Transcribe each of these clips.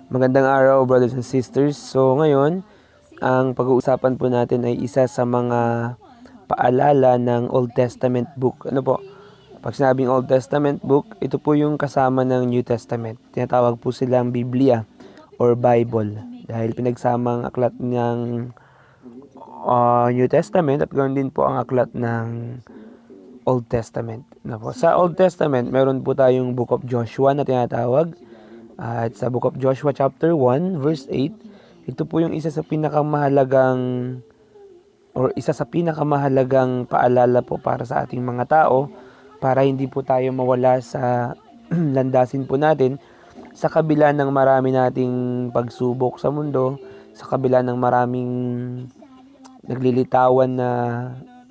Magandang araw, brothers and sisters. So ngayon, ang pag-uusapan po natin ay isa sa mga paalala ng Old Testament book. Ano po? Pag sinabing Old Testament book, ito po yung kasama ng New Testament. Tinatawag po silang Biblia or Bible dahil pinagsamang aklat ng New Testament at ganoon din po ang aklat ng Old Testament. Ano po? Sa Old Testament, meron po tayong Book of Joshua na tinatawag. At sa Book of Joshua chapter 1 verse 8, ito po yung isa sa pinakamahalagang paalala po para sa ating mga tao para hindi po tayo mawala sa landasin po natin sa kabila ng marami nating pagsubok sa mundo, sa kabila ng maraming naglilitawan na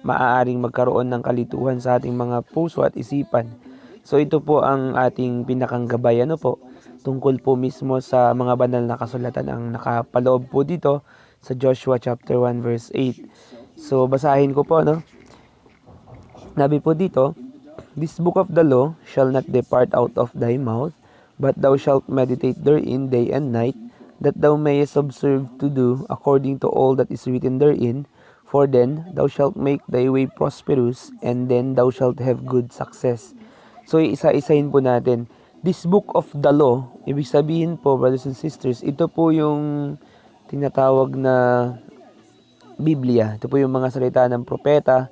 maaaring magkaroon ng kalituhan sa ating mga puso at isipan. So ito po ang ating pinakang gabay po, tungkol po mismo sa mga banal na kasulatan ang nakapaloob po dito sa Joshua chapter 1 verse 8. So basahin ko po Nabi po dito, "This book of the law shall not depart out of thy mouth, but thou shalt meditate therein day and night, that thou mayest observe to do according to all that is written therein. For then thou shalt make thy way prosperous, and then thou shalt have good success." So isa-isahin po natin. This book of the law, ibig sabihin po, brothers and sisters, ito po yung tinatawag na Biblia. Ito po yung mga salita ng propeta,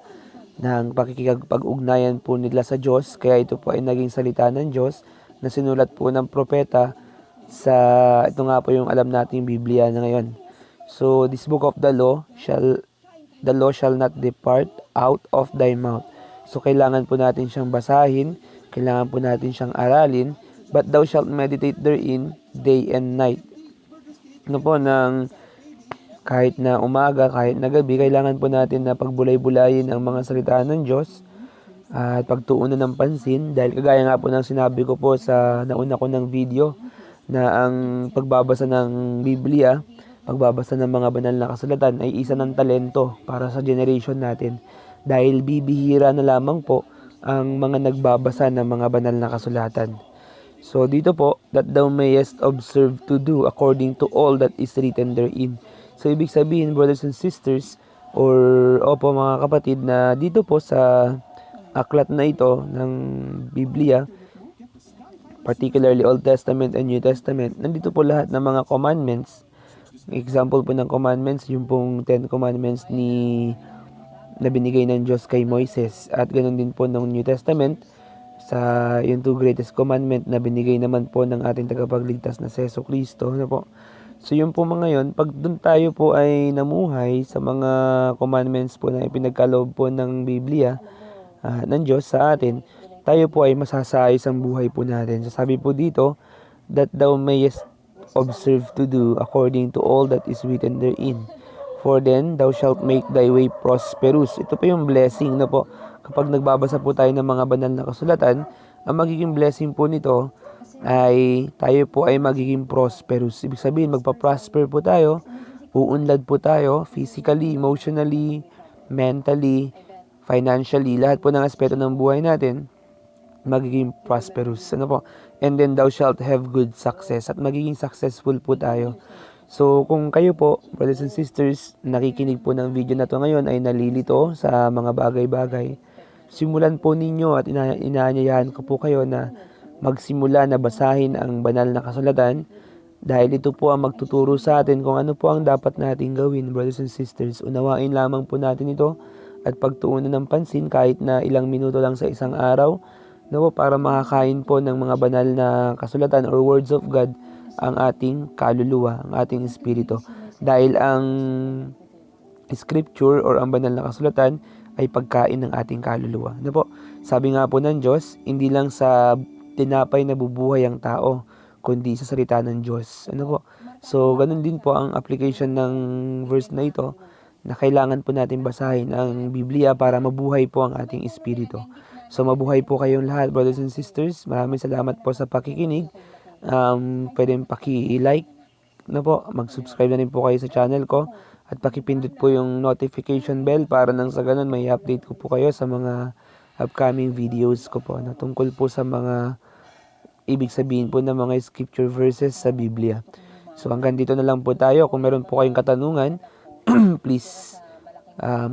ng pakikipag-ugnayan po nila sa Diyos. Kaya ito po ay naging salita ng Diyos na sinulat po ng propeta sa, ito nga po yung alam nating Biblia na ngayon. So, this book of the law shall not depart out of thy mouth. So, kailangan po natin siyang basahin, kailangan po natin siyang aralin, but thou shalt meditate therein day and night. Kahit na umaga, kahit na gabi, kailangan po natin na pagbulay-bulayin ang mga salita ng Diyos at pagtuunan ng pansin. Dahil kagaya nga po ng sinabi ko po sa nauna ko ng video na ang pagbabasa ng Biblia, pagbabasa ng mga banal na kasulatan ay isa ng talento para sa generation natin. Dahil bibihira na lamang po ang mga nagbabasa ng mga banal na kasulatan. So dito po, that thou mayest observe to do according to all that is written therein. So ibig sabihin, brothers and sisters, mga kapatid, na dito po sa aklat na ito ng Biblia, particularly Old Testament and New Testament, nandito po lahat ng mga commandments. Example po ng commandments, yung pong 10 commandments na binigay ng Diyos kay Moises. At ganoon din po ng New Testament, sa yung 2 greatest commandment na binigay naman po ng ating tagapagligtas na si Jesu Cristo. So yung po mga yun, pag dun tayo po ay namuhay sa mga commandments po na ipinagkaloob po ng Biblia, ng Diyos sa atin, tayo po ay masasayos ang buhay po natin. So sabi po dito, that thou mayest observe to do according to all that is written therein. For then thou shalt make thy way prosperous. Ito po yung blessing po. Kapag nagbabasa po tayo ng mga banal na kasulatan, ang magiging blessing po nito ay tayo po ay magiging prosperous. Ibig sabihin, magpa-prosper po tayo, uunlad po tayo, physically, emotionally, mentally, financially, lahat po ng aspeto ng buhay natin, magiging prosperous. And then thou shalt have good success. At magiging successful po tayo. So, kung kayo po, brothers and sisters, nakikinig po ng video na to ngayon ay nalilito sa mga bagay-bagay, simulan po ninyo at inaanyayahan ko po kayo na magsimula na basahin ang banal na kasulatan dahil ito po ang magtuturo sa atin kung ano po ang dapat nating gawin, brothers and sisters. Unawain lamang po natin ito at pagtuunan ng pansin kahit na ilang minuto lang sa isang araw para makakain po ng mga banal na kasulatan or words of God ang ating kaluluwa, ang ating espiritu. Dahil ang scripture or ang banal na kasulatan ay pagkain ng ating kaluluwa. Sabi nga po ng Diyos, hindi lang sa tinapay na bubuhay ang tao, kundi sa salita ng Diyos. So, ganun din po ang application ng verse na ito, na kailangan po natin basahin ang Biblia para mabuhay po ang ating espiritu. So, mabuhay po kayong lahat, brothers and sisters. Maraming salamat po sa pakikinig. Pwedeng paki-like mag-subscribe na rin po kayo sa channel ko at pakipindot po yung notification bell para nang sa ganun may update ko po kayo sa mga upcoming videos ko po tungkol po sa mga ibig sabihin po ng mga scripture verses sa Biblia. So hanggang dito na lang po tayo. Kung meron po kayong katanungan, please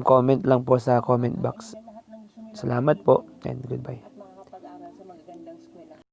comment lang po sa comment box. Salamat po and goodbye.